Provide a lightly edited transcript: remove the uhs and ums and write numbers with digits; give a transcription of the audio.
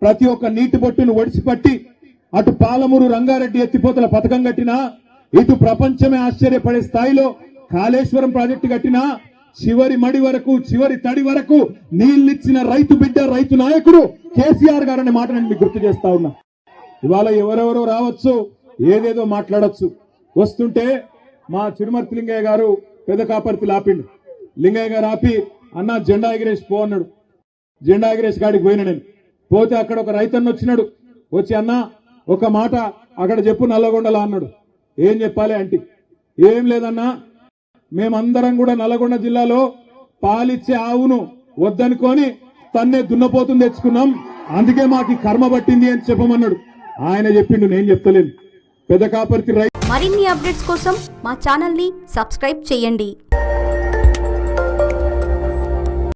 ప్రతి ఒక్క నీటి బొట్టును ఒడిసిపట్టి అటు పాలమూరు రంగారెడ్డి ఎత్తిపోతల పథకం కట్టినా, ఇటు ప్రపంచమే ఆశ్చర్యపడే స్థాయిలో కాళేశ్వరం ప్రాజెక్టు కట్టినా, చివరి మడి వరకు చివరి తడి వరకు నీళ్లిచ్చిన రైతు బిడ్డ రైతు నాయకుడు కేసీఆర్ గారు అనే మాట నేను మీకు గుర్తు చేస్తా ఉన్నా. ఇవాళ ఎవరెవరో రావచ్చు, ఏదేదో మాట్లాడొచ్చు. వస్తుంటే మా చిరుమర్తి లింగయ్య గారు పెద్ద కాపర్తి లాపిండు. లింగయ్య గారు ఆపి, అన్న జెండా ఎగిరేసి పో అన్నాడు. జెండా ఎగిరేసి కాడికి పోయినా నేను. పోతే అక్కడ ఒక రైతన్న వచ్చినాడు. వచ్చి, అన్న ఒక మాట అక్కడ చెప్పు నల్లగొండలా అన్నాడు. ఏం చెప్పాలి అంటే, ఏం లేదన్నా, మేమందరం కూడా నల్లగొండ జిల్లాలో పాలిచ్చే ఆవును వద్దనుకొని తన్నే దున్నపోతుని తెచ్చుకున్నాం, అందుకే మాకు కర్మ పట్టింది అని చెప్పమన్నాడు. ఆయన చెప్పిండు, నేను చెప్తలేను. పెద్ద కాపర్తి రైతు. మరిన్ని అప్డేట్స్ కోసం మా ఛానల్ ని సబ్స్క్రైబ్ చేయండి.